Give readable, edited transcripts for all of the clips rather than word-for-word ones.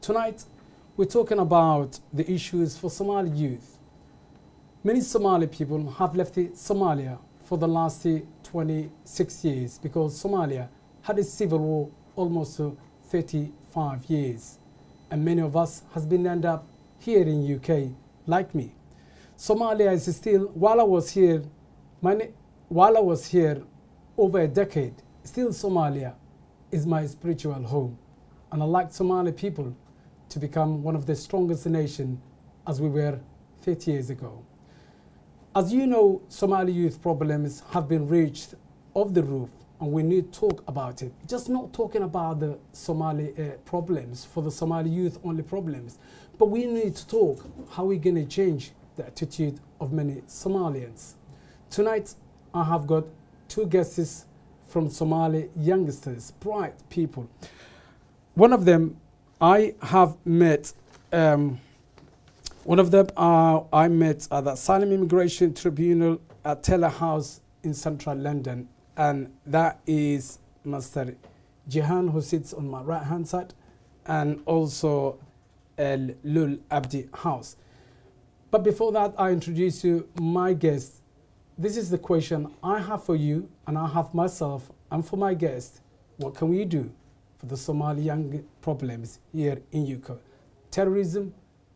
Tonight, we're talking about the issues for Somali youth. Many Somali people have left Somalia for the last 26 years because Somalia had a civil war almost 35 years. And many of us has been end up here in UK, like me. Somalia is still, while I was here over a decade, still Somalia is my spiritual home. And I like Somali people to become one of the strongest nation as we were 30 years ago. As you know, Somali youth problems have been reached off the roof, and we need to talk about it. Just not talking about the Somali problems, for the Somali youth only problems, but we need to talk how we're going to change the attitude of many Somalians. Tonight, I have got two guests from Somali youngsters, bright people. One of them I have met, I met at the Asylum Immigration Tribunal at Taylor House in central London, and that is Mr. Jihan, who sits on my right hand side, and also Lul Abdi House. But before that, I introduce you my guest. This is the question I have for you, and I have myself, and for my guest. What can we do for the Somali young problems here in UK? Terrorism,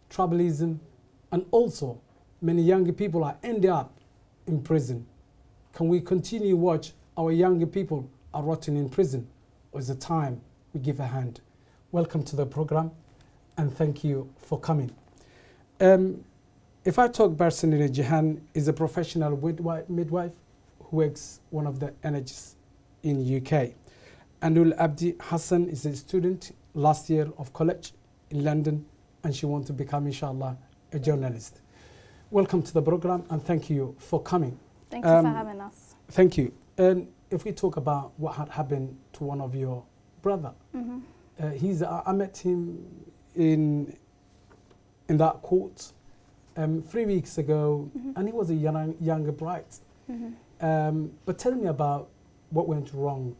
tribalism, and also many young people are ending up in prison. Can we continue watch our young people are rotting in prison, or is it time we give a hand? Welcome to the program, and thank you for coming. If I talk personally, Jihan is a professional midwife who works one of the NHS in UK. Anul Abdi Hassan is a student last year of college in London, and she wants to become, inshallah, a journalist. Welcome to the program, and thank you for coming. Thank you for having us. Thank you. And if we talk about what had happened to one of your brother, I met him in that court 3 weeks ago, and he was a younger bride. But tell me about what went wrong.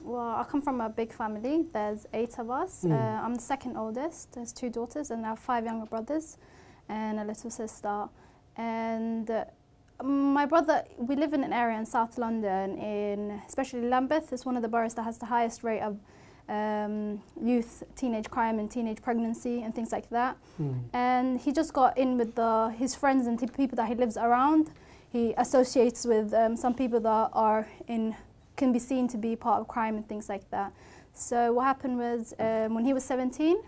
Well, I come from a big family. There's 8 of us. I'm the second oldest. There's 2 daughters, and I have 5 younger brothers and a little sister. And my brother, we live in an area in South London, especially Lambeth. It's one of the boroughs that has the highest rate of youth, teenage crime and teenage pregnancy and things like that. And he just got in with his friends and people that he lives around. He associates with some people that can be seen to be part of crime and things like that. So what happened was when he was 17,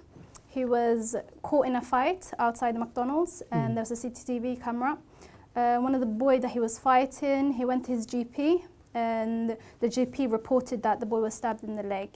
he was caught in a fight outside the McDonald's, and there was a CCTV camera. One of the boys that he was fighting, he went to his GP, and the GP reported that the boy was stabbed in the leg.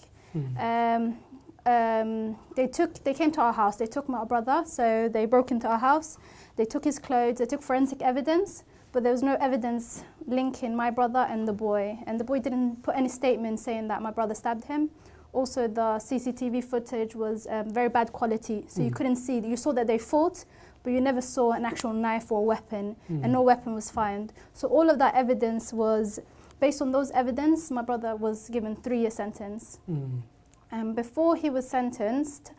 They came to our house. They took my brother, so they broke into our house. They took his clothes. They took forensic evidence, but there was no evidence linking my brother and the boy. And the boy didn't put any statement saying that my brother stabbed him. Also, the CCTV footage was very bad quality, so you couldn't see. You saw that they fought, but you never saw an actual knife or weapon, and no weapon was found. So all of that evidence was, based on those evidence, my brother was given 3-year sentence. Before he was sentenced,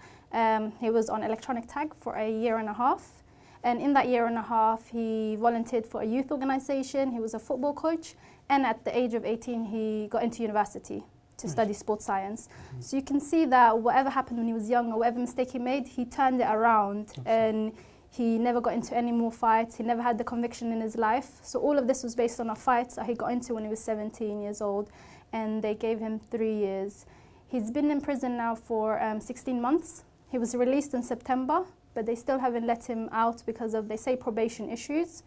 he was on electronic tag for a 1.5 years. And in that 1.5 years, he volunteered for a youth organization. He was a football coach. And at the age of 18, he got into university to study sports science. So you can see that whatever happened when he was young or whatever mistake he made, he turned it around. And he never got into any more fights. He never had the conviction in his life. So all of this was based on a fight that he got into when he was 17 years old. And they gave him 3 years. He's been in prison now for 16 months. He was released in September, but they still haven't let him out because of, they say, probation issues.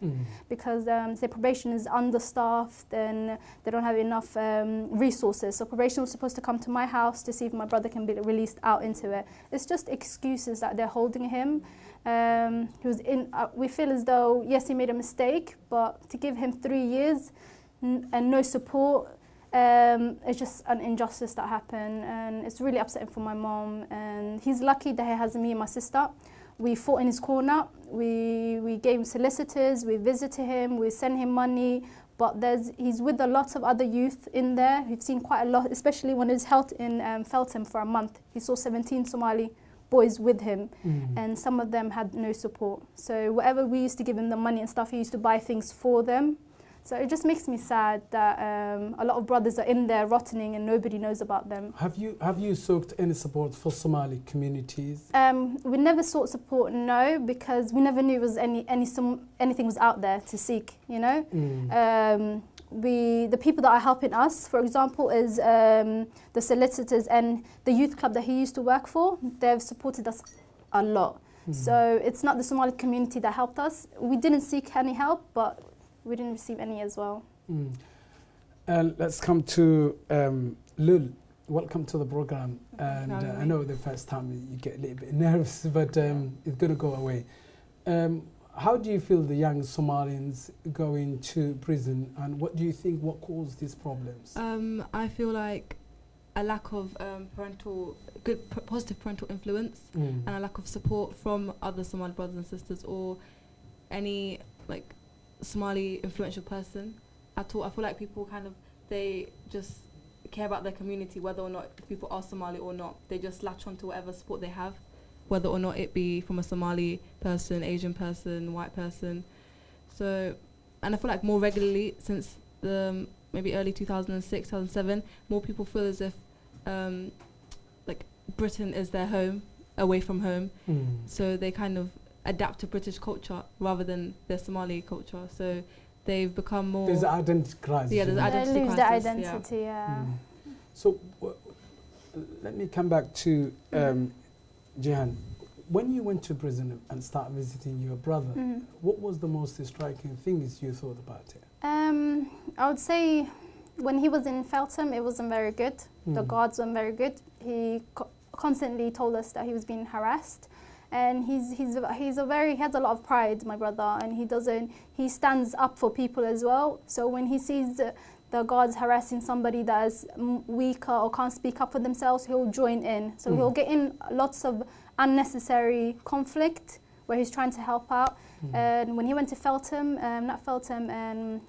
Because the probation is understaffed and they don't have enough resources. So probation was supposed to come to my house to see if my brother can be released out into it. It's just excuses that they're holding him. He was in. We feel as though, yes, he made a mistake, but to give him 3 years and no support, it's just an injustice that happened, and it's really upsetting for my mom. And he's lucky that he has me and my sister. We fought in his corner. We gave him solicitors. We visited him. We sent him money, but he's with a lot of other youth in there. We've seen quite a lot, especially when he was held in Feltham for a month. He saw 17 Somali boys with him, and some of them had no support. So whatever we used to give him the money and stuff, he used to buy things for them. So it just makes me sad that a lot of brothers are in there rotting and nobody knows about them. Have you sought any support for Somali communities? We never sought support, no, because we never knew it was anything was out there to seek, you know. The people that are helping us, for example, is the solicitors and the youth club that he used to work for. They've supported us a lot. So it's not the Somali community that helped us. We didn't seek any help, but we didn't receive any as well. And let's come to Lul. Welcome to the program. And I know the first time you get a little bit nervous, but it's going to go away. How do you feel the young Somalians going to prison, and what do you think what caused these problems? I feel like a lack of positive parental influence and a lack of support from other Somali brothers and sisters or any like Somali influential person at all. I feel like people they just care about their community, whether or not people are Somali or not. They just latch on to whatever support they have, whether or not it be from a Somali person, Asian person, white person. So, and I feel like more regularly since the maybe early 2006, 2007, more people feel as if like Britain is their home, away from home. So they kind of adapt to British culture rather than their Somali culture. So they've become more... There's an identity crisis. Yeah, there's an identity They lose crisis. their identity, yeah. So let me come back to Jihan. When you went to prison and started visiting your brother, what was the most striking things you thought about it? I would say when he was in Feltham, it wasn't very good. The guards weren't very good. He constantly told us that he was being harassed. And he has a lot of pride, my brother, and he stands up for people as well. So when he sees the guards harassing somebody that is weaker or can't speak up for themselves, he'll join in. So he'll get in lots of unnecessary conflict where he's trying to help out. And when he went to Feltham,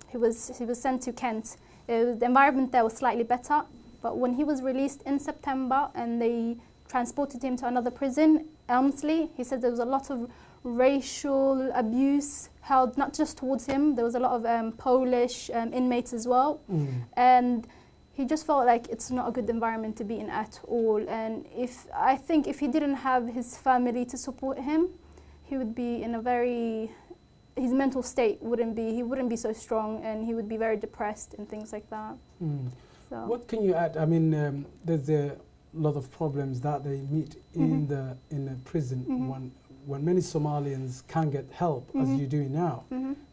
he was sent to Kent. The environment there was slightly better, but when he was released in September and they transported him to another prison, Elmsley, he said there was a lot of racial abuse held not just towards him, there was a lot of Polish inmates as well. And he just felt like it's not a good environment to be in at all. And I think if he didn't have his family to support him, he would be in his mental state wouldn't be so strong, and he would be very depressed and things like that. So. What can you add? I mean, there's a lot of problems that they meet in the prison when many Somalians can't get help as you do now.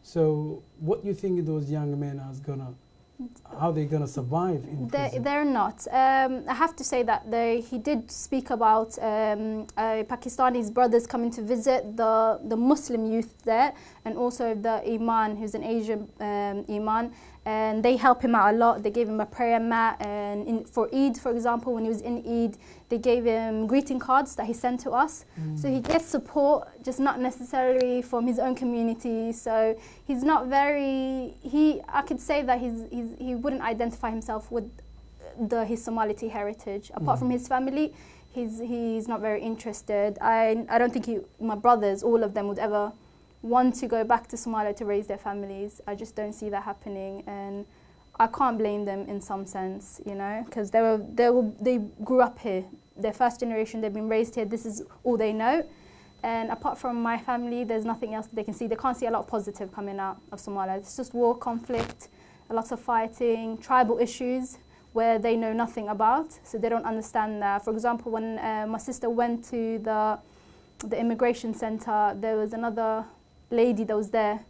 So what do you think those young men how they're gonna survive in prison? They're not. I have to say that he did speak about Pakistani brothers coming to visit the Muslim youth there, and also the Iman, who's an Asian Iman, and they help him out a lot. They gave him a prayer mat, and for Eid, for example, when he was in Eid, they gave him greeting cards that he sent to us. So he gets support, just not necessarily from his own community. So he's not I could say that he wouldn't identify himself with his Somali heritage. Apart from his family, he's not very interested. I don't think my brothers, all of them, would ever want to go back to Somalia to raise their families. I just don't see that happening, and I can't blame them in some sense, you know, because they grew up here. They're first generation, they've been raised here, this is all they know. And apart from my family, there's nothing else that they can see. They can't see a lot of positive coming out of Somalia. It's just war, conflict, a lot of fighting, tribal issues where they know nothing about, so they don't understand that. For example, when my sister went to the immigration center, there was another lady that was there,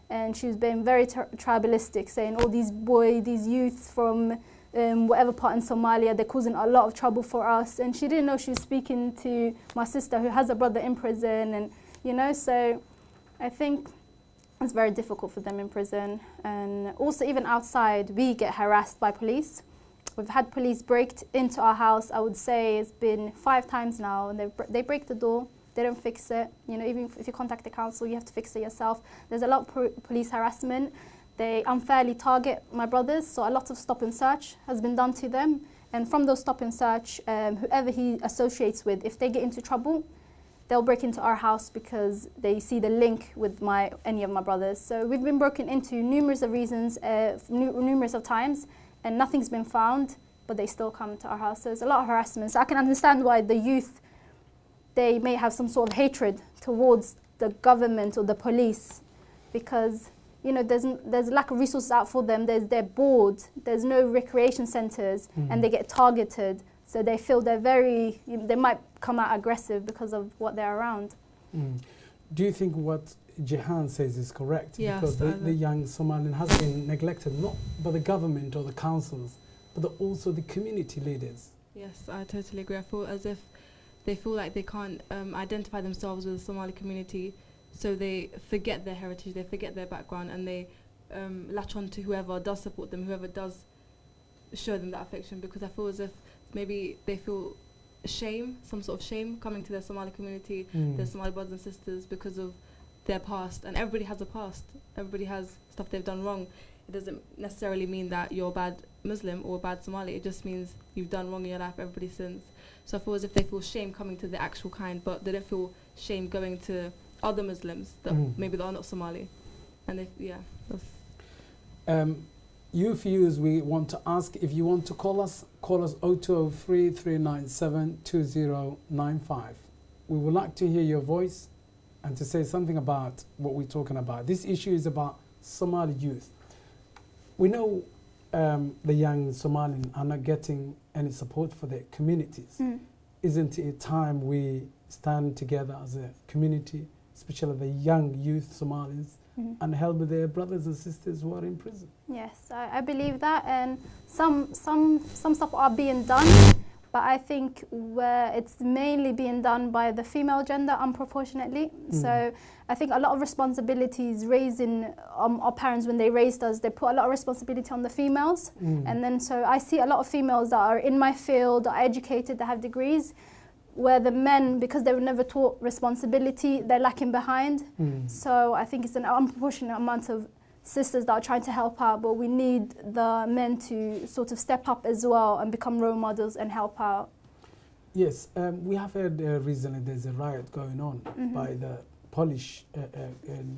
and she was being very tribalistic, saying all these youth from whatever part in Somalia, they're causing a lot of trouble for us. And she didn't know she was speaking to my sister who has a brother in prison, and you know, so I think it's very difficult for them in prison. And also even outside, we get harassed by police. We've had police break into our house. I would say it's been 5 times now, and they break the door. They don't fix it. You know, even if you contact the council, you have to fix it yourself. There's a lot of police harassment. they unfairly target my brothers. So a lot of stop and search has been done to them. And from those stop and search, whoever he associates with, if they get into trouble, they'll break into our house because they see the link with any of my brothers. So we've been broken into numerous of reasons, numerous of times, and nothing's been found, but they still come to our house. So there's a lot of harassment. So I can understand why the youth, they may have some sort of hatred towards the government or the police, because there's lack of resources out for them. They're bored. There's no recreation centres, and they get targeted. So they feel they might come out aggressive because of what they're around. Do you think what Jehan says is correct? Yes, because the young Somalian has been neglected, not by the government or the councils, but also the community leaders. Yes, I totally agree. I feel as if they feel like they can't identify themselves with the Somali community, so they forget their heritage, they forget their background, and they latch on to whoever does support them, whoever does show them that affection, because I feel as if maybe they feel shame, some sort of shame coming to their Somali community, their Somali brothers and sisters, because of their past. And everybody has a past. Everybody has stuff they've done wrong. It doesn't necessarily mean that you're a bad Muslim or a bad Somali. It just means you've done wrong in your life. Everybody sins. So I feel as if they feel shame coming to the actual kind, but they don't feel shame going to other Muslims that maybe that are not Somali. And that's... You viewers, we want to ask, if you want to call us 0203 397 2095. We would like to hear your voice and to say something about what we're talking about. This issue is about Somali youth. We know the young Somalians are not getting any support for their communities. Isn't it time we stand together as a community, especially the young youth Somalis, and help their brothers and sisters who are in prison? Yes, I believe that, and some stuff are being done, but I think where it's mainly being done by the female gender unproportionately. So I think a lot of responsibilities raising our parents when they raised us, they put a lot of responsibility on the females, and then so I see a lot of females that are in my field, are educated, that have degrees, where the men, because they were never taught responsibility, they're lacking behind. So I think it's an unproportionate amount of sisters that are trying to help out, but we need the men to sort of step up as well and become role models and help out. Yes, we have heard recently there's a riot going on by the Polish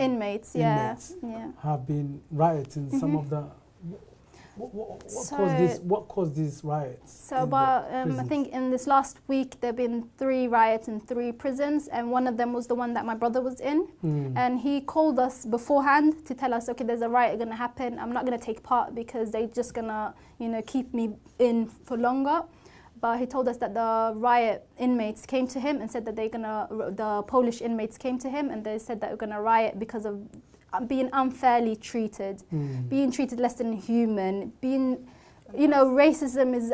inmates, inmates have been rioting. Some of the... What caused these riots? So about, I think in this last week there have been 3 riots in 3 prisons, and one of them was the one that my brother was in. And he called us beforehand to tell us, okay, there's a riot going to happen. I'm not going to take part because they're just going to, keep me in for longer. But he told us that the riot inmates came to him and said that the Polish inmates came to him and they said that they're going to riot because of being unfairly treated, being treated less than human, racism is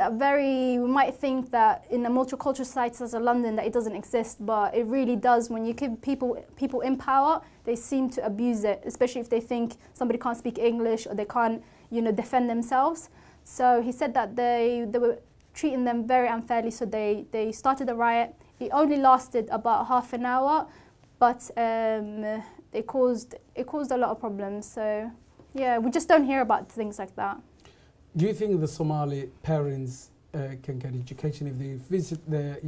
we might think that in a multicultural society such as London that it doesn't exist, but it really does. When you give people in power, they seem to abuse it, especially if they think somebody can't speak English or they can't, defend themselves. So he said that they were treating them very unfairly, so they started a riot. It only lasted about half an hour, but it caused a lot of problems. So yeah, we just don't hear about things like that. Do you think the Somali parents can get education if they visit their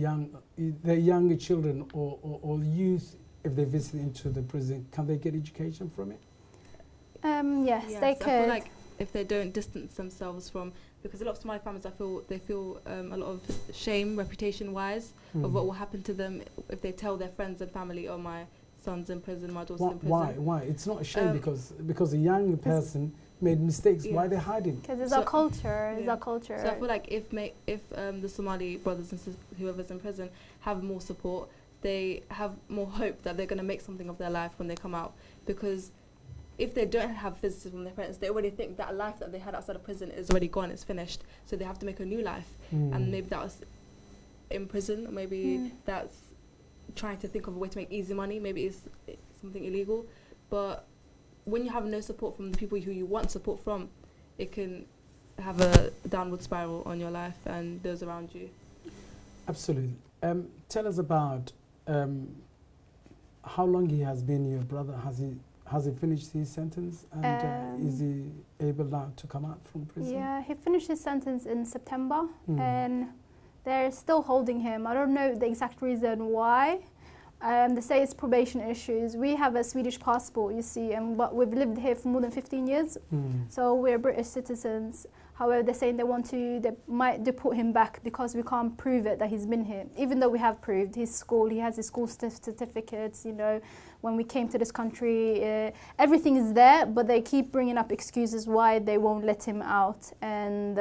younger children or youth, if they visit into the prison? Can they get education from it? Yes, they could. I feel like if they don't distance themselves from, because a lot of Somali families, they feel a lot of shame, reputation-wise, of what will happen to them if they tell their friends and family, "Oh, my son's in prison, my daughter's in prison." Why? It's not a shame because a young person made mistakes. Why are they hiding? Because it's our culture. It's our culture. So I feel like if the Somali brothers and sisters, whoever's in prison, have more support, they have more hope that they're going to make something of their life when they come out. Because if they don't have visitors from their parents, they already think that life that they had outside of prison is already gone, it's finished. So they have to make a new life. And maybe that was in prison, or maybe that's trying to think of a way to make easy money. Maybe it's something illegal. But when you have no support from the people who you want support from, it can have a downward spiral on your life and those around you. Absolutely. Tell us about how long he has been your brother. has he finished his sentence, and is he able now to come out from prison? Yeah, he finished his sentence in September, and they're still holding him. I don't know the exact reason why. They say it's probation issues. We have a Swedish passport, you see, but we've lived here for more than 15 years, so we're British citizens. However, they're saying they might deport him back because we can't prove it that he's been here. Even though we have proved his school, he has his school certificates, you know, when we came to this country, everything is there, but they keep bringing up excuses why they won't let him out. And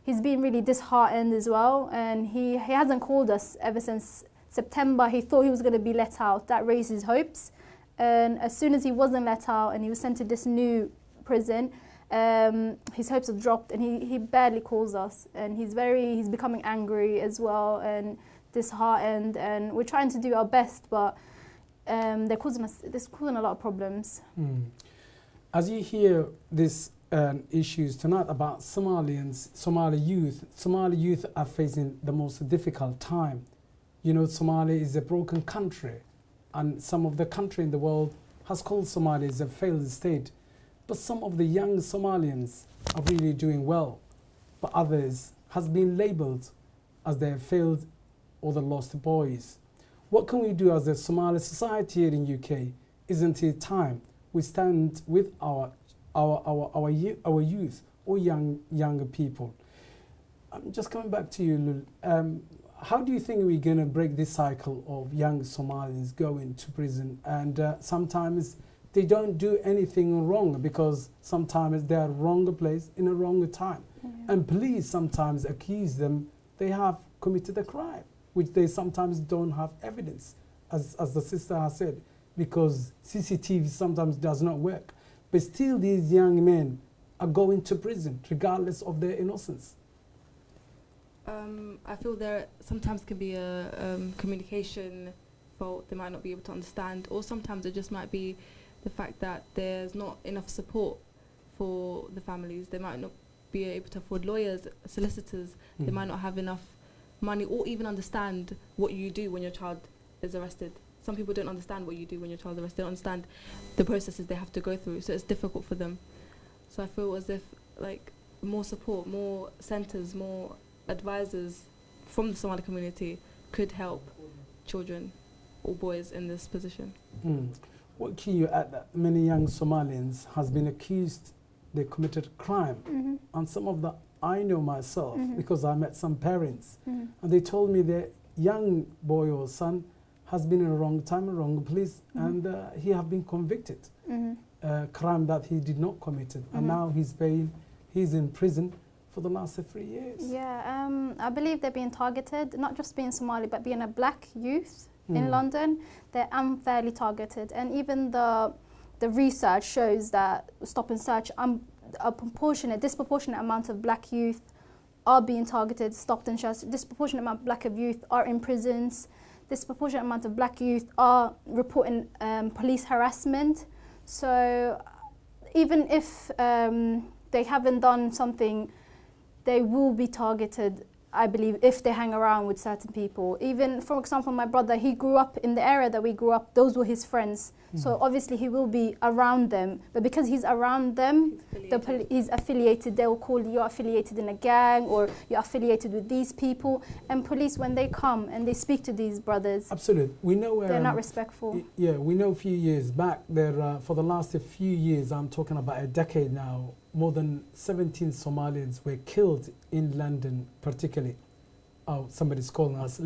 he's been really disheartened as well, and he hasn't called us ever since September. He thought he was going to be let out. That raised his hopes. And as soon as he wasn't let out and he was sent to this new prison, his hopes have dropped, and he barely calls us, and he's becoming angry as well and disheartened, and we're trying to do our best, but they're causing a lot of problems. As you hear these issues tonight about Somali youth are facing the most difficult time. You know, Somalia is a broken country, and some of the country in the world has called Somalia as a failed state. But some of the young Somalians are really doing well, but others has been labelled as their failed or the lost boys. What can we do as a Somali society here in UK? Isn't it time we stand with our youth or younger people? I'm just coming back to you, Lul. How do you think we're going to break this cycle of young Somalians going to prison, and sometimes they don't do anything wrong because sometimes they are wrong place in a wrong time. And police sometimes accuse them they have committed a crime, which they sometimes don't have evidence, as the sister has said, because CCTV sometimes does not work. But still these young men are going to prison regardless of their innocence. I feel there sometimes can be a communication fault. They might not be able to understand, or sometimes it just might be the fact that there's not enough support for the families. They might not be able to afford lawyers, solicitors. They might not have enough money or even understand what you do when your child is arrested. Some people don't understand what you do when your child is arrested. They don't understand the processes they have to go through, so it's difficult for them. So I feel as if like more support, more centres, more advisors from the Somali community could help children or boys in this position. What key you add that many young Somalians has been accused they committed crime, and some of the I know myself because I met some parents, and they told me their young boy or son has been in a wrong time, a wrong place, and he have been convicted crime that he did not commit, and now he's in prison for the last 3 years. Yeah, I believe they're being targeted, not just being Somali, but being a black youth in London. They're unfairly targeted, and even the research shows that Stop and Search, a disproportionate amount of black youth are being targeted, stopped and searched. Disproportionate amount of black youth are in prisons. Disproportionate amount of black youth are reporting police harassment. So even if they haven't done something, they will be targeted, I believe, if they hang around with certain people. Even, for example, my brother, he grew up in the area that we grew up, those were his friends. So obviously he will be around them. But because he's around them, he's affiliated. They will call you, you're affiliated in a gang, or you're affiliated with these people. And police, when they come and they speak to these brothers, absolutely, we know they're not respectful. Yeah, we know a few years back, there for the last few years, I'm talking about a decade now, more than 17 Somalians were killed in London, particularly. Oh, somebody's calling us.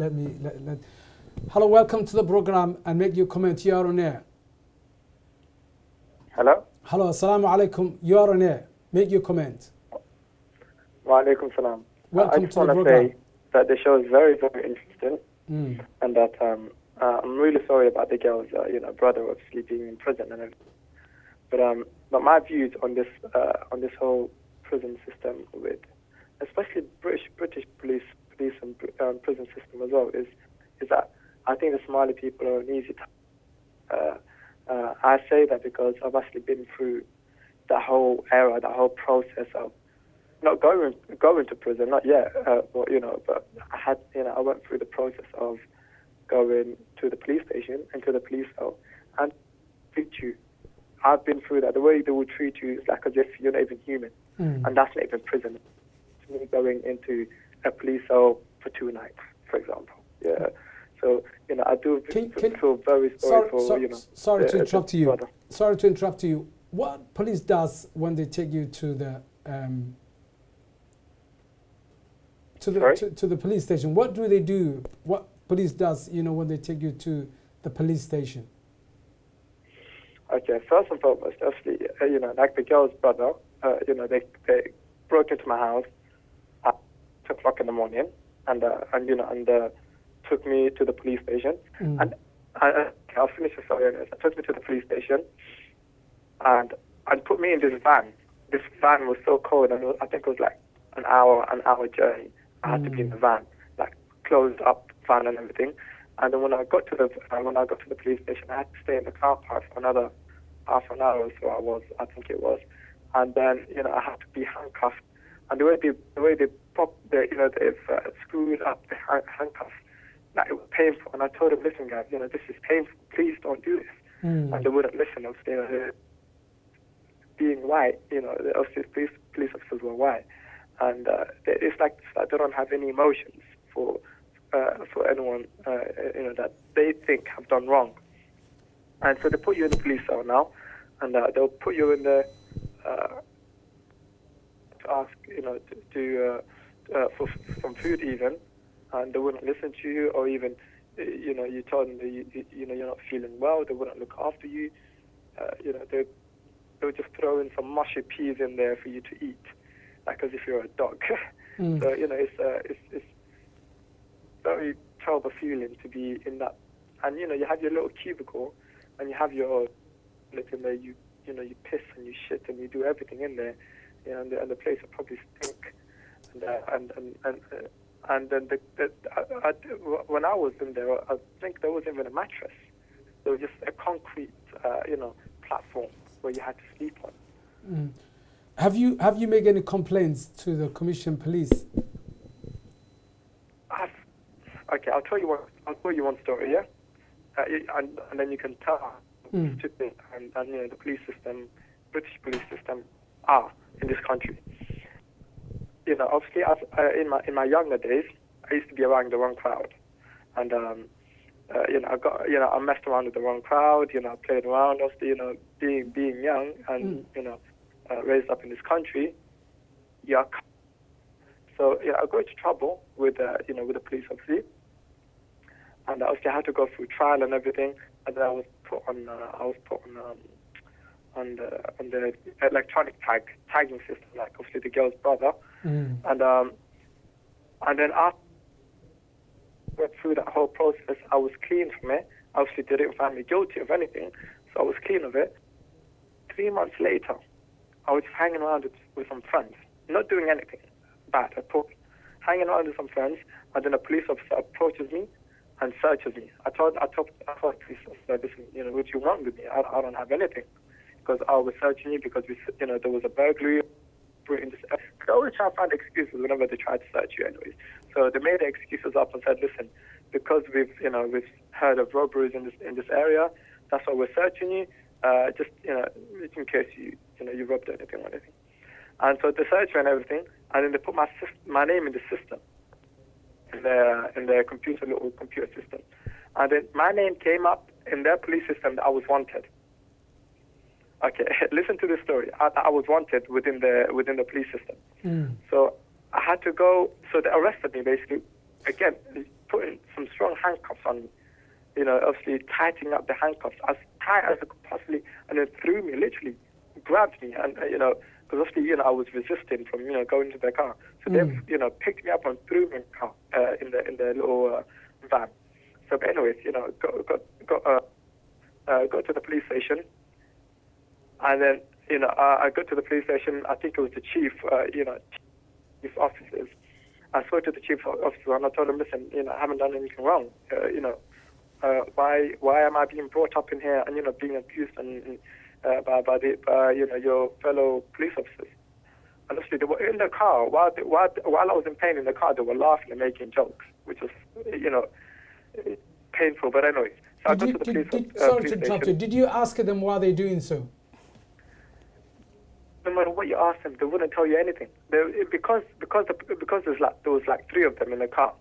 Hello, welcome to the program, and make your comment. You are on air. Hello? Hello, assalamu alaikum. You are on air. Make your comment. Wa alaikum salam. Welcome I just to want the to program. say that the show is very, very interesting, and that I'm really sorry about the girl's brother obviously being in prison and everything. But my views on this whole prison system, with especially British police and prison system as well, is that I think the Somali people are an easy target. I say that because I've actually been through that whole era, that whole process of not going to prison, not yet, but I went through the process of going to the police station and to the police cell and speak to I've been through that. The way they would treat you is like as if you're not even human, and that's not even prison. It's me going into a police cell for 2 nights, for example. Yeah. So I do feel very sorry for Sorry to interrupt you. brother. Sorry to interrupt you. What police does when they take you to the to the police station? What do they do? What police does when they take you to the police station? Okay, first and foremost, actually, like the girl's brother, they broke into my house at 2 o'clock in the morning, and took me to the police station. And I'll finish the story. They took me to the police station, and put me in this van. This van was so cold, and I think it was like an hour journey. I had to be in the van, like closed up van and everything. And then when I got to the police station, I had to stay in the car park for another half an hour or so. I think it was, and then I had to be handcuffed. And the way they've screwed up the handcuffs, like it was painful. And I told them, listen, guys, this is painful. Please don't do this. And they wouldn't listen. Obviously, being white, obviously police officers were white, and it's like they don't have any emotions for anyone that they think have done wrong. And so they put you in the police cell now, and they'll put you in there to ask for some food even, and they wouldn't listen to you, or even you told them that you're not feeling well. They wouldn't look after you. They would just throw in some mushy peas in there for you to eat, like as if you're a dog. So it's very terrible feeling to be in that. And you have your little cubicle, and you have your in there. You piss and you shit and you do everything in there, and the place will probably stink. And then when I was in there, I think there wasn't even a mattress. There was just a concrete platform where you had to sleep on. Have you made any complaints to the Commission Police? Okay, I'll tell you one story, yeah, and then you can tell how stupid and the police system, British police system, are in this country. Obviously, in my younger days, I used to be around the wrong crowd, and I messed around with the wrong crowd. I played around. Obviously, being young and raised up in this country, so I got into trouble with the police, obviously, and obviously I had to go through trial and everything, and then I was put on the electronic tagging system, like obviously the girl's brother, and then after I went through that whole process, I was clean from it. Obviously, they didn't find me guilty of anything, so I was clean of it. 3 months later, I was hanging around with some friends, not doing anything bad at all, hanging around with some friends, and then a police officer approaches me and searches me. I told the police officer, listen, what do you want with me? I don't have anything, because I was searching you because there was a burglary. They always try to find excuses whenever they try to search you, anyways. So they made the excuses up and said, listen, because we've heard of robberies in this area, that's why we're searching you. Just in case you robbed anything or anything. And so they searched and everything, and then they put my name in the system, in their little computer system, and then my name came up in their police system that I was wanted. Okay, listen to this story. I was wanted within the police system. So I had to go. So they arrested me basically. Again, putting some strong handcuffs on me. Obviously tightening up the handcuffs as tight as I could possibly, and then threw me, literally grabbed me, and because obviously I was resisting from going to the car. So they picked me up and threw me in the car in the little van. So, but anyways, got to the police station. And then, I got to the police station. I think it was the chief officers. I spoke to the chief officer and I told him, listen, I haven't done anything wrong. Why am I being brought up in here and being abused by your fellow police officers? And obviously they were in the car while I was in pain in the car. They were laughing and making jokes, which was painful. But anyways, so I got to the police station. Sorry to interrupt you. Did you ask them why they're doing so? ask them, they wouldn't tell you anything. Because there was like 3 of them in the car.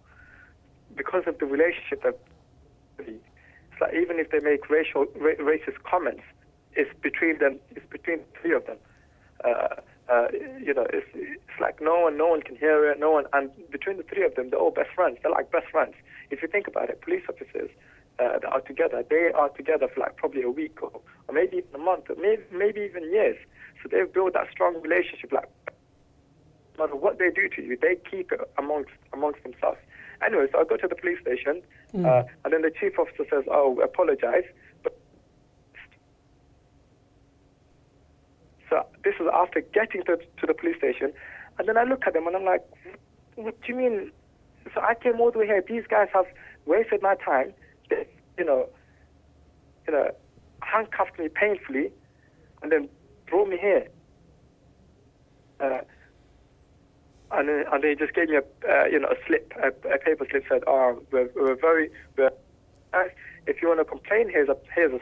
Because of the relationship that it's like even if they make racist comments, it's between them. It's between 3 of them. It's like no one can hear it. No one, and between the 3 of them, they're all best friends. They're like best friends. If you think about it, police officers that are together, they are together for like probably a week or maybe even a month, or maybe even years. So they've built that strong relationship. Like no matter what they do to you, they keep it amongst themselves. Anyway, so I go to the police station, and then the chief officer says, "Oh, apologize." So this is after getting to the police station, and then I look at them and I'm like, "What do you mean?" So I came all the way here. These guys have wasted my time. They, handcuffed me painfully, and then brought me here. And then he just gave me a slip, a paper slip. Said, "Oh, if you want to complain, here's a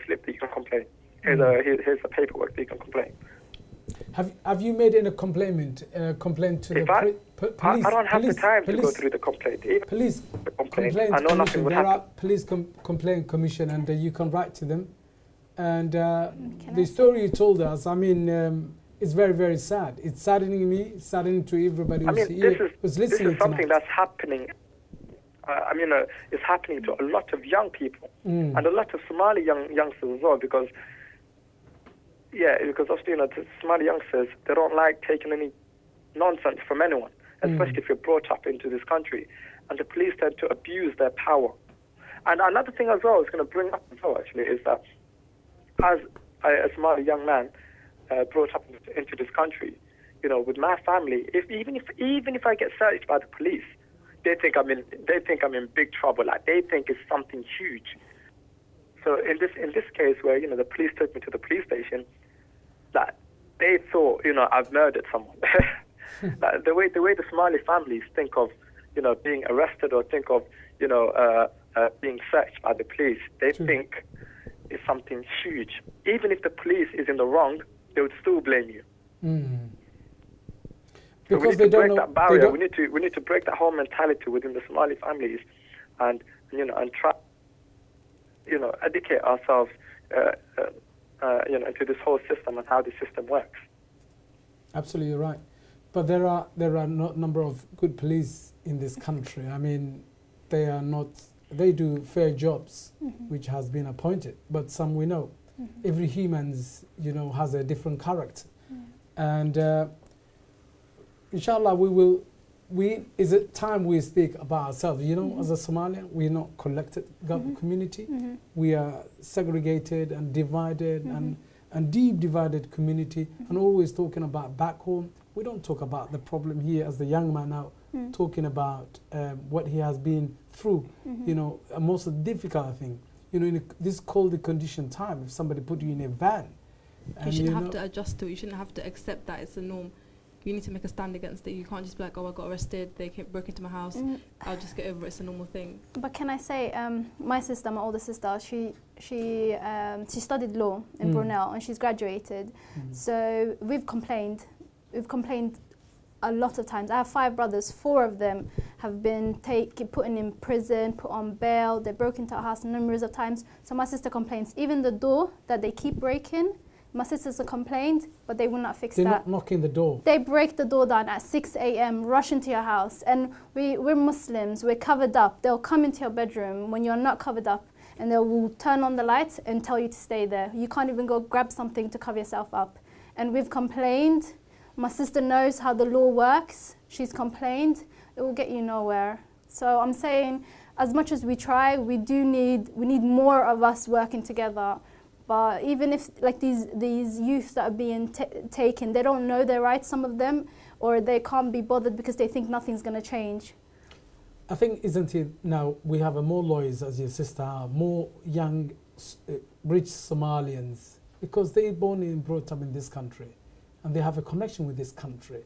slip that you can complain. Here's a paperwork that you can complain." Have you made any complaint to the police? I don't have the time to go through the complaint. Police complaint I know nothing would there happen. are police complaint commission, and you can write to them. And the story you told us, I mean, it's very, very sad. It's saddening me. It's saddening to everybody who's listening. This is something that's happening. It's happening to a lot of young people and a lot of Somali youngsters as well, because obviously, the Somali youngsters, they don't like taking any nonsense from anyone, especially if you're brought up into this country. And the police tend to abuse their power. And another thing as well I was going to bring up as well, actually, is that as a Somali young man brought up into this country, with my family, even if I get searched by the police, they think I'm in big trouble. Like they think it's something huge. So in this case where the police took me to the police station, that they thought I've murdered someone. Like, the way the Somali families think of being arrested or think of being searched by the police, they think it's something huge. Even if the police is in the wrong, they would still blame you. So we need to break that barrier. We need to break that whole mentality within the Somali families, and try educate ourselves into this whole system and how the system works. Absolutely right. But there are not number of good police in this country. I mean, they do fair jobs, which has been appointed, but some we know. Every human has a different character. And inshallah, is it time we speak about ourselves? As a Somalian, we're not collected community. We are segregated and divided and deep divided community, and always talking about back home. We don't talk about the problem here as the young man now talking about what he has been through. A most difficult thing. In this cold condition time, if somebody put you in a van, you shouldn't have to adjust to it. You shouldn't have to accept that it's a norm. You need to make a stand against it. You can't just be like, "Oh, I got arrested. They broke into my house. I'll just get over it. It's a normal thing." But can I say, my older sister, she studied law in Brunel and she's graduated. So we've complained a lot of times. I have 5 brothers. 4 of them have been put in prison, put on bail. They broke into our house numerous of times. So my sister complains. Even the door that they keep breaking, my sisters have complained, but they will not fix that. They're not knocking the door. They break the door down at 6 a.m., rush into your house. And we're Muslims, we're covered up. They'll come into your bedroom when you're not covered up, and they will turn on the lights and tell you to stay there. You can't even go grab something to cover yourself up. And we've complained. My sister knows how the law works. She's complained. It will get you nowhere. So I'm saying, as much as we try, we need more of us working together. But even if these youth that are being taken, they don't know their rights, some of them, or they can't be bothered because they think nothing's going to change. I think, isn't it, now we have more lawyers, as your sister are, more young, rich Somalians, because they're born and brought up in this country, and they have a connection with this country.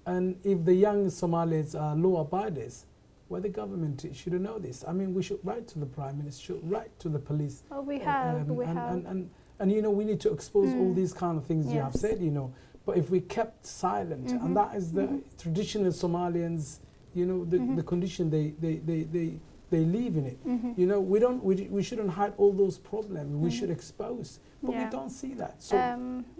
And if the young Somalis are law abiders, well, the government should know this. I mean, we should write to the Prime Minister, should write to the police. Oh, we have. And we need to expose all these kind of things you have said, But if we kept silent, and that is the traditional Somalians, you know, the condition they live in it. You know, we shouldn't hide all those problems. We should expose, but we don't see that. So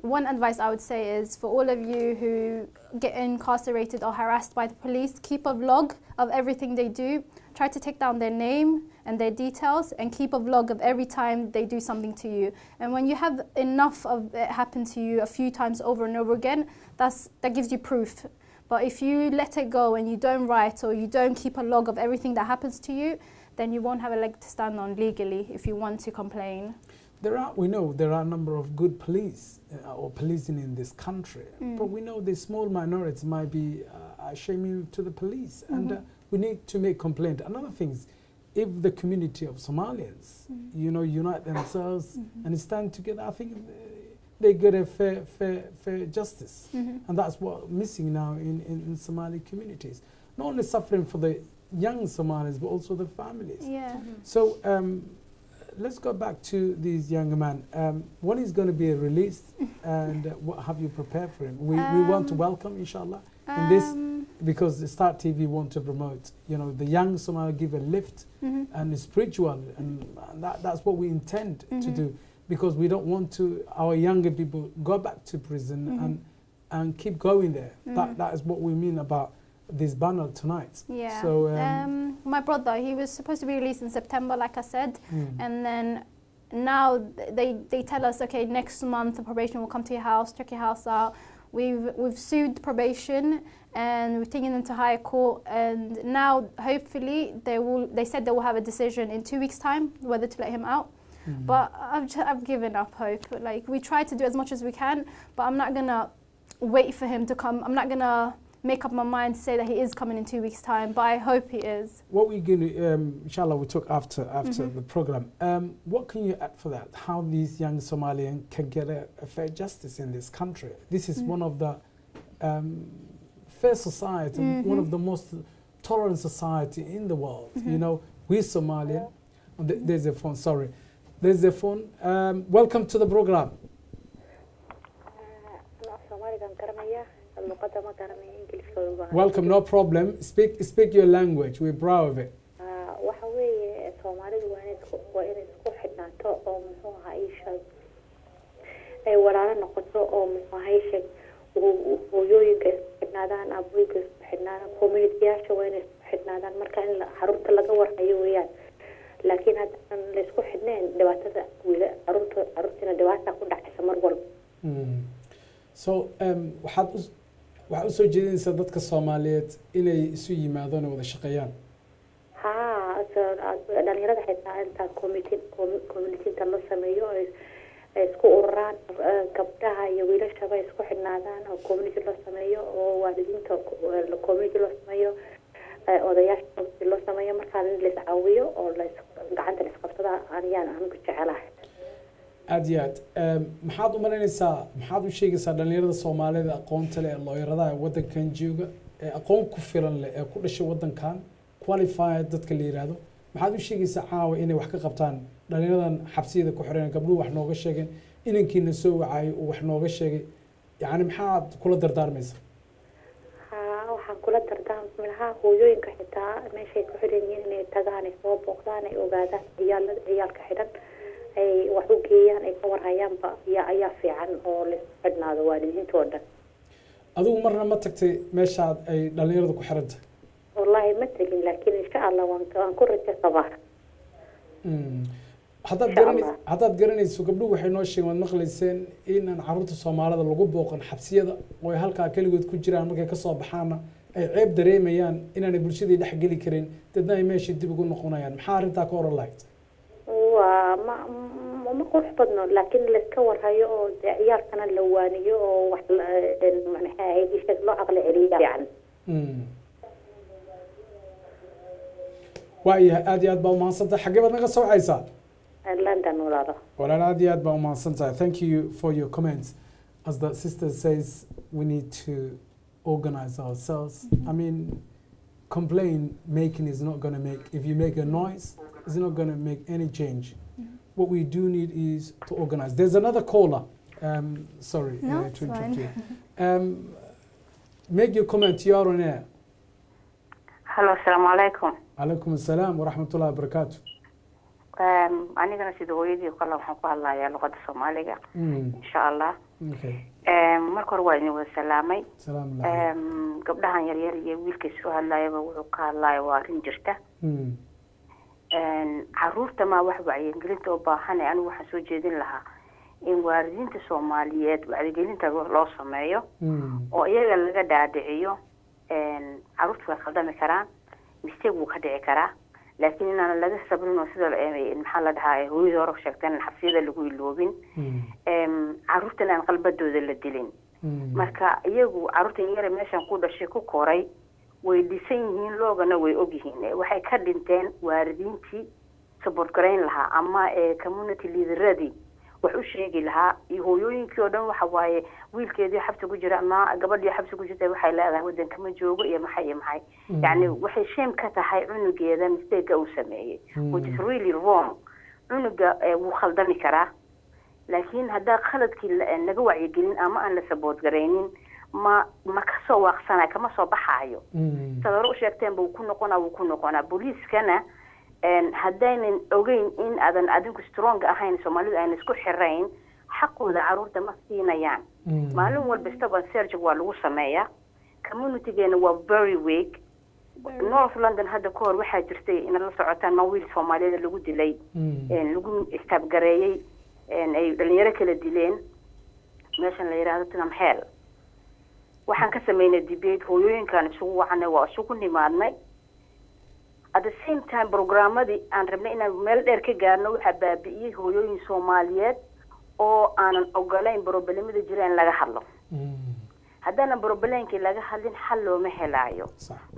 one advice I would say is for all of you who get incarcerated or harassed by the police, keep a vlog of everything they do. Try to take down their name and their details and keep a vlog of every time they do something to you. And when you have enough of it happen to you a few times over and over again, that gives you proof. But if you let it go and you don't write or you don't keep a log of everything that happens to you, then you won't have a leg to stand on legally if you want to complain. We know there are a number of good police or policing in this country, but we know the small minorities might be shaming to the police, and we need to make complaint. Another thing is, if the community of Somalians, you know, unite themselves and stand together, I think they get a fair justice, and that's what's missing now in Somali communities. Not only suffering for the young Somalis, but also the families. Yeah. So let's go back to this young man. When is going to be released, and what have you prepared for him? We want to welcome, inshallah, in this, because the Start TV want to promote, you know, the young Somali, give a lift and spiritual, and that's what we intend to do, because we don't want to our younger people go back to prison and keep going there. That is what we mean about this banner tonight. Yeah. So my brother, he was supposed to be released in September, like I said, and then now they tell us, okay, next month the probation will come to your house, check your house out. We've sued probation and we've taken them to higher court, and now hopefully they said they will have a decision in 2 weeks' time whether to let him out. But I've given up hope. Like, we try to do as much as we can, but I'm not gonna wait for him to come. I'm not gonna make up my mind to say that he is coming in 2 weeks' time, but I hope he is. What we're going to, inshallah, we'll talk after the program. What can you add for that? How these young Somalians can get a fair justice in this country? This is one of the fair society, one of the most tolerant society in the world. You know, we Somalian. There's a phone. Sorry, there's a phone. Welcome to the program. Welcome, no problem. Speak your language. We're proud of it. So waxaad u soo jeedinaysaa dadka Soomaaliyeed inay isu yimaadaan oo wada shaqeeyaan. dhalinyarada xitaa inta community la sameeyo isku ururaan, gabdhaha iyo wiilashaba isku xidhnaadaan oo community la sameeyo, oo waalidiinta community la sameeyo, odayaasha la sameeyo, markaa la iscaawiyo oo gacanta la isqabsada ayaan anigu jecelahay. aad iyo aad maxaad u malaynaysaa, maxaad u sheegaysaa dhalinyarada Soomaaliyeed aqoonta leh, looyarada waddankan jooga ee aqoon ku filan leh, ee ku dhashay waddankan, qualified dadka la yiraahdo, maxaad u sheegaysaa caawa inay wax ka qabtaan dhalinyaradan xabsiyada ku xiran, gabdhuhu wax nooga sheegeen, inankiina soo wacay oo wax nooga sheegay, yani maxaad kula dardaarmaysaa? waxaan kula dardaarmi lahaa hooyooyinka xitaa meeshay ku xiran yihiin inay tagaan, ay soo booqdaan, ay ogaadaan ciyaalka xidhan, ay wax u geeyaan, ay ka warhayaanba ayaa fiican oo la xidhnaado waalidiinta oo dhan. adigu marna ma tagtay meeshaad ay dhalinyaradu ku xirantay? wallahi ma tagin, laakiin insha Allah waan ku rajo qabaa. haddaad garanayso, gabdhuhu waxay noo sheegeen, waad maqlayseen inaan carruurta Soomaalida lagu booqan xabsiyada oo ay halkaa keligood ku jiraan, markay ka soo baxaana ay ceeb dareemayaan inaanay bulshadii dhex geli karin, dadna ay meeshii dib ugu noqonayaan. maxaa arrintaa ka oran lahayd? ma qurux badno, laakiin la iska warhayo oo ciyaalkana la waaniyo oo wax loo caqli celiyo yani. waayahay, aad iyo aad baa umahadsantahay. xaggee baad naga sawcaysaa? London walaalo. walaal, aad iyo aad baa umahadsantahay. Thank you for your comments. As the sister says, we need to organize ourselves. I mean, complaint making is not going to make, if you make a noise, it's not going to make any change. What we do need is to organize. There's another caller. Sorry No, to interrupt you. Make your comment. You are on air. Hello, assalamu alaikum. عليكم السلام ورحمة الله وبركاته. anigana sida hooyadii kale waxaan ku hadlayaa luqada Soomaaliga insha Allah. Okay. marka hore waa idin wada salaamay. Salaam alaykum. gabdhahan yar yar iyo wiilka soo hadlayaba wuxuu ka hadlayaa waa arrin jirta. caruurta ma wax wacyigelinta u baahan ee anigu waxaan soo jeedin lahaa in waalidiinta Soomaaliyeed wacyigelinta loo sameeyo oo iyaga laga dhaadhiciyo caruurta way khaldami karaan mistake wuu ka dhici karaa laakiin inaan laga sabrin oo sida maxaa la dhahaa hooyada hore sheegteen xafiyada lagu iloobin caruurtan aan qalbadooda la dilin marka iyagu caruurtan yar meeshan ku dhashay ku koray way dhisan yihiin loogana way og yihiin waxay ka dhinteen waalidiintii support gareyn lahaa ama community leaderadii wax u sheegi lahaa iyo hooyooyinkii oo dhan waxa waaye wiilkeedii xabsi ku jira ama gabadhii xabsi ku jirtay waxay leedahay wadanka ma joogo iyo maxay yani waxay shame ka tahay cunugeeda mistake uu sameeyay which is really wrong cunuga wuu khaldami karaa laakiin haddaa khaladkii laga wacyigelin ama aan la support gareynin ma ka soo waaqsanay kama soo baxaayo sadaro u sheegteen buu ku noqonaa booliiskana haddaynan ogeyn in aadan adinku strong ahayn Soomaalidu ayna isku xirayn xaqooda caruurta ma siinayaan maalin walba stop and search waa lagu sameeyaa communitygeena waa very weak North London hadda ka hor waxaa jirtay in la socotaan ma wiil Soomaaliyeed lagu dilay lagu istabgareeyay ay dhalinyaro kala dileen meeshan la yiraahdo Tottenham Hale waxaan ka sameynay debate hooyooyinkan isugu wacnay waa isugu nimaadnay at the same time programmadii aan rabnay inaan meel dheer ka gaarno waxa baabi'iyay hooyooyin Soomaaliyeed oo aanan ogolayn problemada jiraan laga hadlo haddana problemkii laga hadlin xal looma helaayo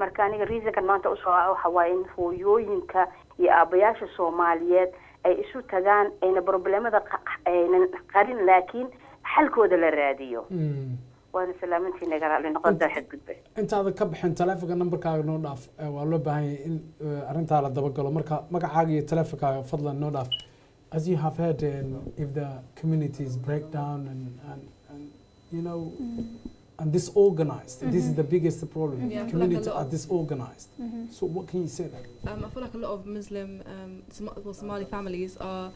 marka aniga reasonkan maanta u soo waxa waaye in hooyooyinka iyo aabayaasha Soomaaliyeed ay isu tagaan ayna problemada aynan qarin laakiin xalkooda la raadiyo waana salaamantiina garaali noqoda xadgudbay intaada ka bixin taleefanka numberkaaga noo dhaaf waa loo baahan yahay in arrintaa la dabagalo marka magacaaga iyo taleefankaaga fadlan noo dhaaf as you have heard if the communities break down and you know and disorganized this is the biggest problem communities are disorganized so what can you say that I feel like a lot of Muslim Somali families are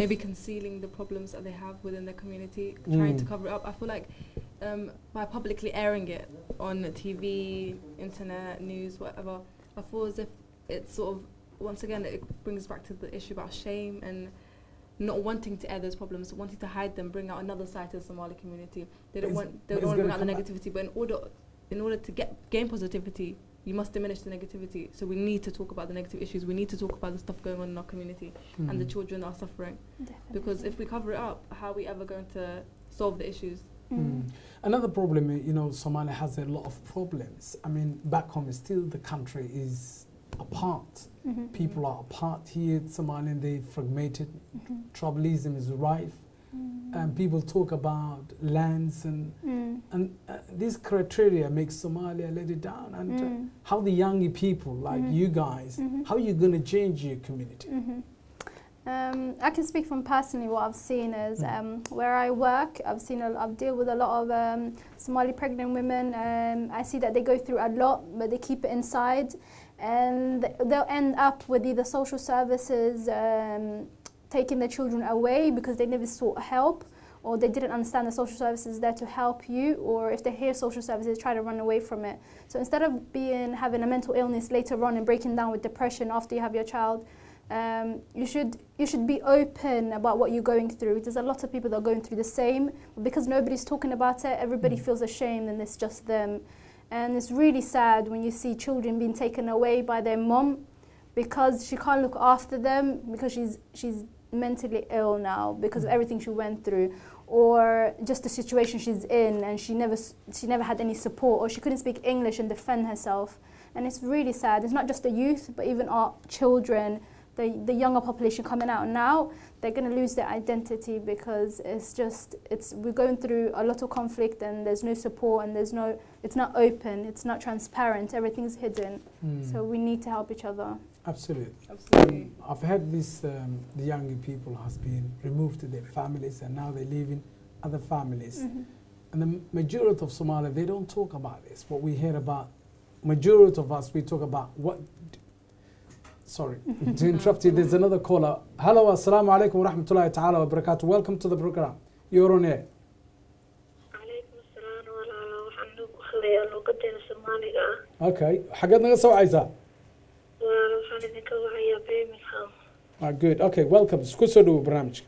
maybe concealing the problems that they have within their community trying to cover it up I feel like by publicly airing it on TV, internet, news, whatever, I feel as if it's sort of, once again, it brings back to the issue about shame and not wanting to air those problems, wanting to hide them, bring out another side to the Somali community. They don't want to bring out the negativity, but in order to gain positivity, you must diminish the negativity. So we need to talk about the negative issues. We need to talk about the stuff going on in our community and the children that are suffering. Definitely. Because if we cover it up, how are we ever going to solve the issues? Another problem, you know, Somalia has a lot of problems. I mean, back home, still the country is apart. People are apart here. Somalian, they fragmented. Tribalism is rife. And people talk about lands and this criteria makes Somalia let it down. And how the young people like you guys, how are you going to change your community? I can speak from personally what I've seen is where I work, I've dealt with a lot of Somali pregnant women. I see that they go through a lot, but they keep it inside, and they'll end up with either social services taking their children away because they never sought help, or they didn't understand the social services there to help you, or if they hear social services, try to run away from it. So instead of having a mental illness later on and breaking down with depression after you have your child, you should be open about what you're going through. There's a lot of people that are going through the same, but because nobody's talking about it, everybody feels ashamed and it's just them. And it's really sad when you see children being taken away by their mom because she can't look after them because she's mentally ill now because of everything she went through, or just the situation she's in and she never had any support, or she couldn't speak English and defend herself. And it's really sad. It's not just the youth, but even our children, the younger population coming out now, they're going to lose their identity because we're going through a lot of conflict and there's no support and it's not open, it's not transparent, everything's hidden. So we need to help each other. Absolutely. I've heard this, the younger people has been removed to their families and now they live in other families. And the majority of Somali, they don't talk about this. What we hear about, majority of us, we talk about what. Sorry, to interrupt you. There's another caller. Hello, assalamu alaikum wa rahmatullahi ta'ala wa barakatuh. Welcome to the program. You're on air. Okay. حاجات نقص وعايزة. Good. Okay. Welcome. سكوسو دو برنامج.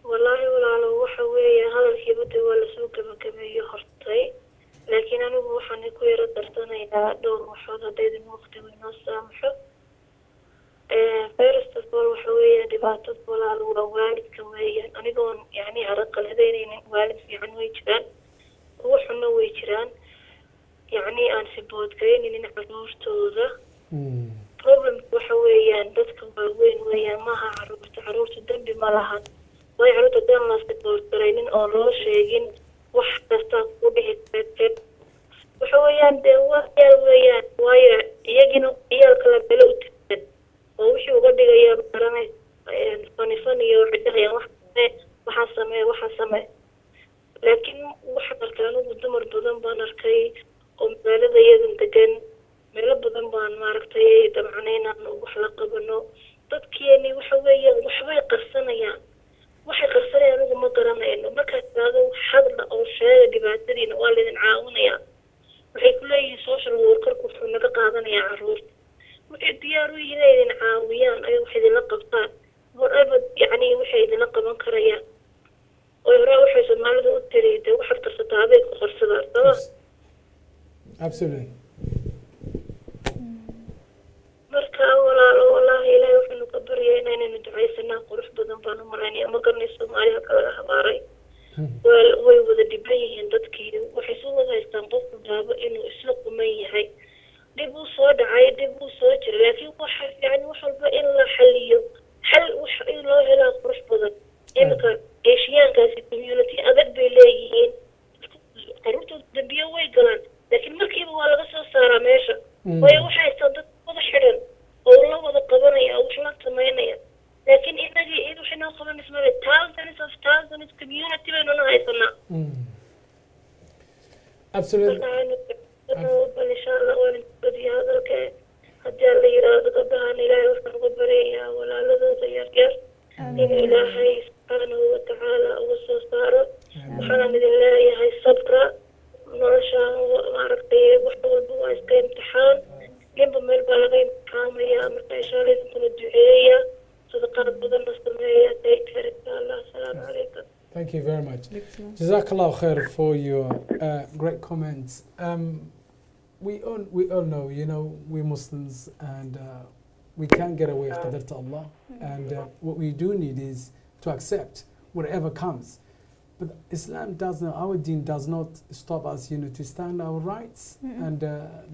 والله ولا وحوي هذا الشيء بدي ولا سوق كم يخرطي لكن أنا وحنا كوير درتنا إلى دور وحنا دايد الوقت والناس سامحه فيرست أقول وحوي دبعت ولا والد كويا أنا قون يعني عرق الهذين والد في عن ويجران وحنا ويجران يعني أنا سبود كين إن عروش توزة problem وحوي دتك وين ويا ما عروش الدم ملهن way caruurta dan la isticmaalin oo loo sheegin wax kasta ku dhici karta waxa weeyaan de weeyaan waayo iyagina iyalka la belo u tirsan oo wixii uga dhigaya maranay fanifan iyo cidaya waxa samee laakiin waxa markaan ugu dumar badan baan arkay oo magaalada iyadan degan meelo badan baan maaragtay dabcanayna wax la qabano dadkeeni waxa weeyaan waxbay qarsanayaan waxay qarsanayaan ugu ma garanayno markaad taado hadla oo sheega dhibaatadiina waa laydin caawinayaa waxay ku leeyihiin social worker wuxuu naga qaadanayaa caruurta waxay diyaar u yihiin inay idin caawiyaan ay wax idinla qabtaan whatever yani waxay idinla qaban karayaan oo hore waxay Soomaalida u tiri de waxaad qarsataa adeeg ku qarsadaa sabab Absolutely. marka walaalo wallahi ilaahay wuxuu ka baryaa inaynu duceysanaa qurux badan baan u maleynaya ma garanay Soomaaliya kala habaaray way wada dhiban yihiin dadkii waxay soo wada haystaan qofku daabo inuu isla quman yahay dib uu soo dhacay dib uu soo jiray laakiin waxa yani wax walba in la xaliyo xal wax in loo helo qurux badan imika Asiankaasi community adag bay leeyihiin qaruurta dambiyo way galaan laakiin markiiba waa laga soo saaraa meesha way waxay haystaan dad wada xidhan oo la wada qabanaya wax la sameynaya laakiin inagii iyadu waxayna qaban ismada thousands community baynu na haysanaa Absolutely. بل إن شاء الله ونبدي هذا الكلام هدي الله يراد قبلها إلهي وفق بريا ولا لذو زيار إن إلهي سبحانه وتعالى وصوصاره وحنا من الله هاي الصبرة ونرشا وعرقتي وحول بوايس كامتحان جنب ملبا لغي امتحان يا مرتعشا لازم تكون الدعية صدقات بدن نستمعية تيكرك الله السلام عليكم. Thank you very much. Jazakallah khair for your great comments. We all know, you know, we Muslims and we can't get away from Qadar to Allah. And what we do need is to accept whatever comes. But Islam does not, our deen does not stop us, you know, to stand our rights. And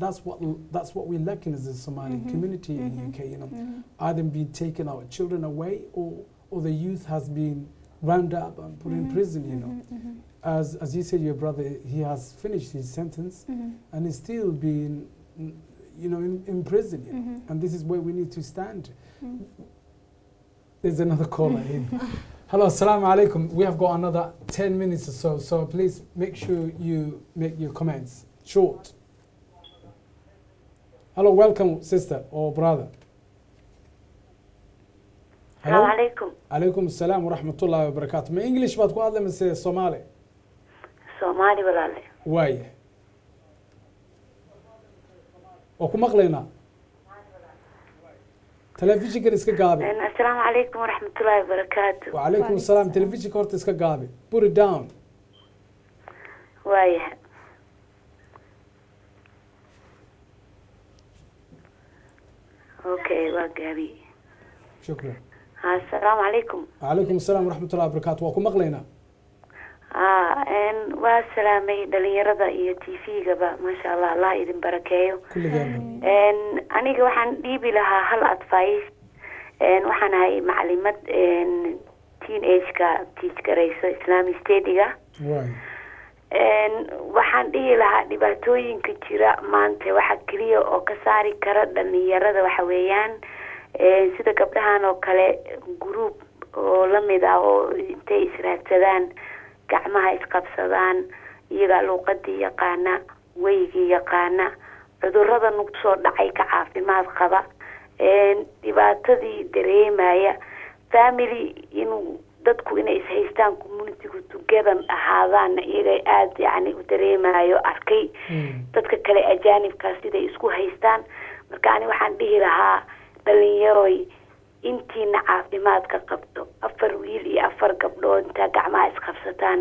that's what we're lacking as a Somali community in the UK, you know. Either being taken our children away or the youth has been round up and put in prison, you know. As you said, your brother, he has finished his sentence and is still being, you know, in prison. You know? And this is where we need to stand. There's another caller in. Hello, assalamu alaikum. We have got another 10 minutes or so, so please make sure you make your comments short. Hello, welcome, sister or brother. السلام عليكم. عليكم السلام ورحمة الله وبركاته. ما إنجليش بتقول هذا من الصومالي. صومالي ولا لا؟ وايه. وكم أغلينا. تلفزيون كريس كقابي. السلام عليكم ورحمة الله وبركاته. وعليكم السلام. تلفزيون كورتس كقابي. Put it down. وايه. أوكي واقعي. شكرا. السلام عليكم. وعليكم السلام ورحمة الله وبركاته. وكم أغلينا. waa salaamay dhalinyarada iyo TV-gaba masha Allah Allah idin barakeeyo aniga waxaan dhiibi lahaa hal advice waxaan ahay maclimad teenage-ka teach garayso Islamic Study-ga waxaan dhihi lahaa dhibaatooyinka jira maanta waxa keliya oo ka saari kara dhalinyarada waxa weeyaan sida gabdhahan oo kale group oo lamid ah oo intay israadsadaan gacmaha isqabsadaan iyaga luuqadii yaqaana weygii yaqaana cudurrada nagu soo dhacay ka caafimaad qaba dhibaatadii dareemaya family inuu dadku inay ishaystaan communitygu together ahaadaan iyaga aada yacni u dareemayo arkay dadka kale ajaanibkaas siday isku haystaan marka ani waxaan dhihi lahaa dhalinyaroy intiina caafimaadka qabto 4 wiil iyo 4 gabdhood intaa gacmaha isqabsataan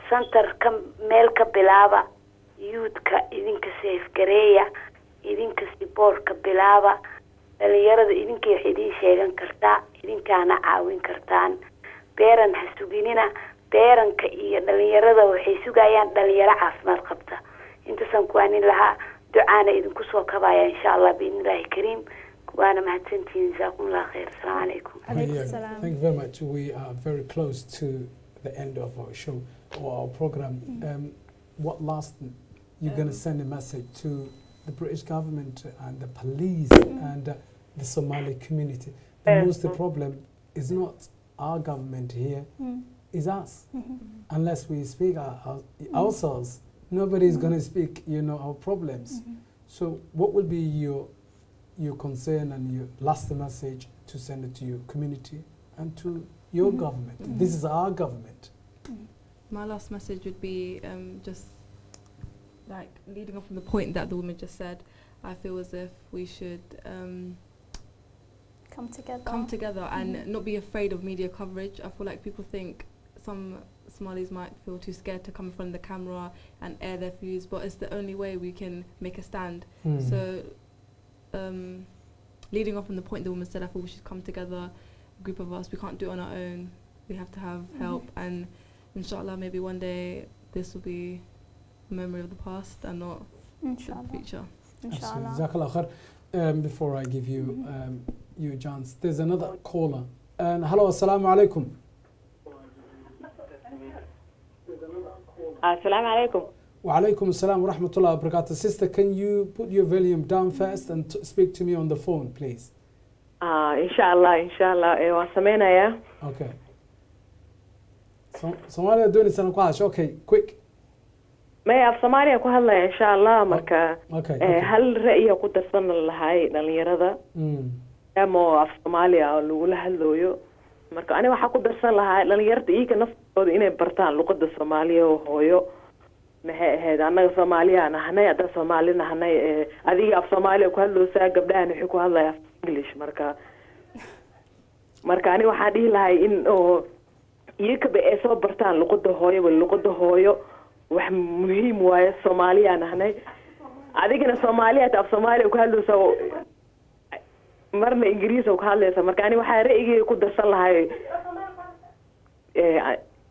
center ka meel ka bilaaba youthka idinka safe gareeya idinka siboorka bilaaba dhalinyarada idinkay wax idiin sheegan kartaa idinkaana caawin kartaan beeran ha suginina beeranka iyo dhalinyarada waxay sugayaan dhalinyaro caafimaad qabta intaasaan kuwaanin lahaa ducaana idinku soo kabaya insha allah biidnillaahi kariim waana mahadsantihiin jazakumullah khayr asalaamu calaykum Thank you very much. We are very close to the end of our show or our program. What last you're going to send a message to the British government and the police and the Somali community? The most the problem is not our government here, is us. Unless we speak ourselves, nobody is going to speak, you know, our problems. So what will be your concern and your last message to send it to your community and to your government? This is our government. My last message would be just like leading off from the point that the woman just said. I feel as if we should come together and not be afraid of media coverage. I feel like people think some Somalis might feel too scared to come in front of the camera and air their views, but it's the only way we can make a stand. So leading off from the point the woman said, I feel we should come together, a group of us. We can't do it on our own. We have to have help, and inshallah maybe one day this will be a memory of the past and not the future. Inshallah. Jazakallah khair. Before I give you your chance, there's another caller. And hello, assalamu alaikum. Assalamu alaikum. Wa alaikum assalam wa rahmatullahi wa barakatuh. Sister, can you put your volume down first and speak to me on the phone, please? Inshallah, waan sameynaya. Okay. Somalia doing it in okay, quick. May af Soomaaliya ku hadlaya insha Allah marka Okay. hal ra'yi ku darsan lahay dhalinyarada ama af Soomaaliya lagu hadlayo marka ani waxa ku darsan lahay dhalinyarada iyaga naftooda inay bartaan luqadda Soomaaliya oo hooyo maxay ahayd anaga Soomaaliya nahnay ada Soomaali nahnay adiga af Soomaaliya ku hadloosaa gabdhahan waxay ku hadlaya English marka ani waxa dhihi lahay in oo iyaga ay soo bartaan luqadda hooyo wax muhiim waaye Soomaaliya nahnay adigana Soomaaliya af Soomaaliya ku hadloosaa marna Ingiriis ku hadlaysa marka ani waxa ra'yigay ku darsan lahay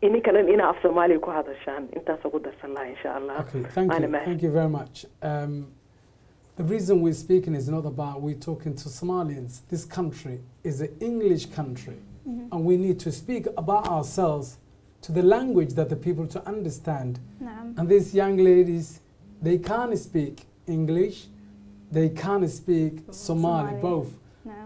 ini kale ina af Soomaaliya ku hadashaan intaas ku darsan lahay insha Allah. Okay, thank you very much. The reason we're speaking is not about we're talking to Somalians. This country is an English country, and we need to speak about ourselves to the language that the people to understand. And these young ladies, they can't speak English, they can't speak Somali, both.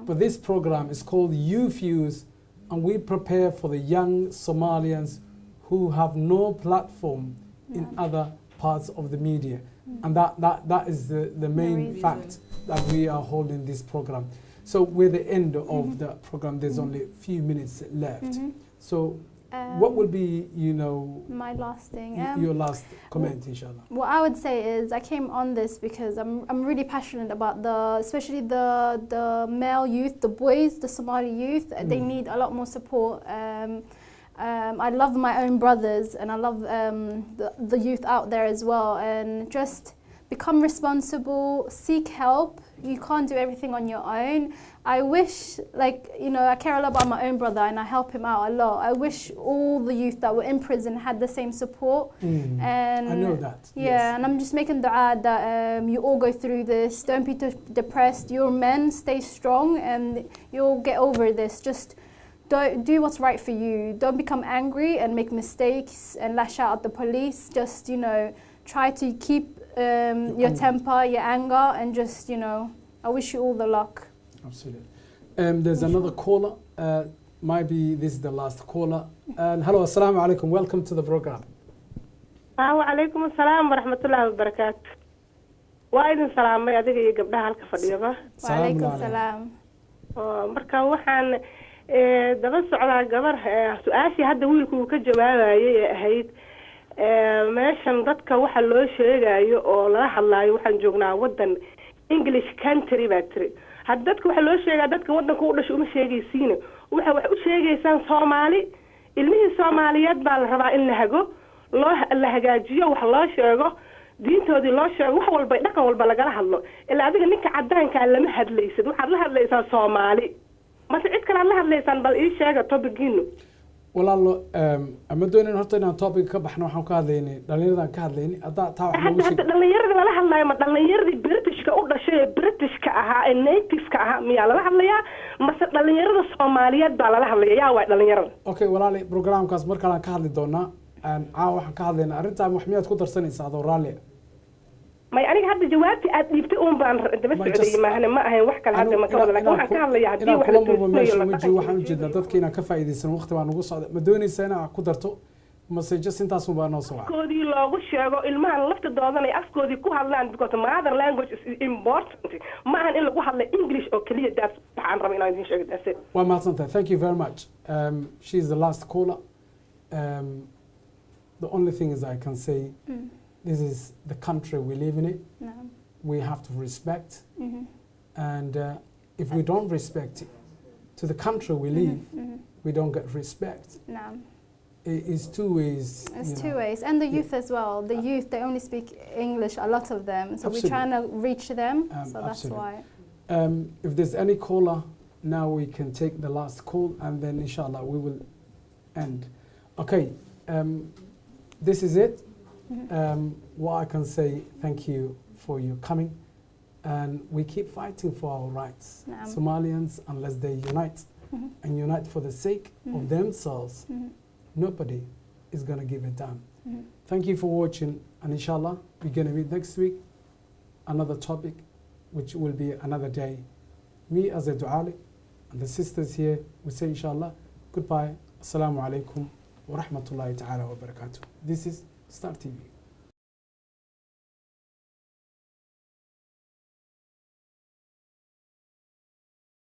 But this program is called YouFuse, and we prepare for the young Somalians who have no platform in other parts of the media. And that is the main fact that we are holding this program. So we're the end of the program. There's only a few minutes left. So what will be, you know, my last thing? Your last comment, inshallah. What I would say is I came on this because I'm really passionate about especially the male youth, the boys, the Somali youth. They need a lot more support. I love my own brothers, and I love the youth out there as well. And just become responsible, seek help. You can't do everything on your own. I wish, like, you know, I care a lot about my own brother and I help him out a lot. I wish all the youth that were in prison had the same support. And I know that. Yeah, yes. and I'm just making dua that you all go through this. Don't be depressed. You're men, stay strong, and you'll get over this. Just do what's right for you. Don't become angry and make mistakes and lash out at the police. Just, you know, try to keep your temper, your anger, and just, you know, I wish you all the luck. Absolutely. There's another caller. Maybe this is the last caller. And hello, assalamu alaikum. Welcome to the program. وعليكم السلام ورحمة الله وبركاته. وأيضا سلام يا دقيقة قبلها هالك فديبة. وعليكم السلام. مركا وحن دبس على قبر سؤاشي هذا ويلكو كجماعة هيد meeshan dadka waxa loo sheegayo oo la hadlayo waxaan joognaa wadan English country baa tiri had dadka waxa loo sheegaa dadka wadanka u dhashay uma sheegaysiin waxa wax u sheegaysaan Soomaali ilmihii Soomaaliyeed baa la rabaa in la hago la hagaajiyo wax loo sheego diintoodii loo sheego wax walba dhaqan walba lagala hadlo ilaa adiga ninka cadaanka lama hadlaysid waxaad la hadlaysaa Soomaali ma cid kale la hadlaysaan bal ii sheega topigiinu walaalo ama dooneen horta inaan topic ka baxno waxaan ka hadlaynay dhalinyarada ka hadlaynay taa wax lagu sheegay dhalinyarada la hadlayo ma dhalinyarada Britishka u dhashay Britishka ahaa ee native-ka ahaa miyaa la hadlayaa mase dhalinyarada Soomaaliyeed baa la hadlayaa yaa way dhalinyarada okay walaalo programkaas marka aan ka hadli doonaa waxaan ka hadlaynaa arrinta wax miyaad ku darsanaysaa adoo raali ما يعني هذا جوابي أديبت بان دبست ما هنا ما هي وحكة هذا ما كان لك وحكة هذا يعني واحد وجي واحد جدا dadkiina ka faa'iideysan waqti baan ugu socday ma doonaysaa inaan ku darto messages intaas u baan soo koodii loogu sheego ilmahan lafta doodan ay afkoodii ku hadlaan because mother language is important ma ahan in lagu hadlo English oo kaliya daas waxaan rabaa inaan idin sheego daas waa mahadsantahay thank you very much she is the last caller the only thing is I can say this is the country we live in it. No. We have to respect. And if we don't respect it, to the country we live, we don't get respect. No. It's two ways. It's two ways. And the youth as well. The youth, they only speak English, a lot of them. So we're trying to reach them. So that's why. If there's any caller, now we can take the last call and then inshallah we will end. Okay. This is it. What I can say, thank you for your coming, and we keep fighting for our rights. Somalians, unless they unite and unite for the sake of themselves, nobody is going to give a damn. Thank you for watching, and inshallah, we're going to meet next week, another topic, which will be another day. Me as a du'ali, and the sisters here, we say inshallah, goodbye, assalamu alaikum wa rahmatullahi ta'ala wa barakatuh. This is Star TV.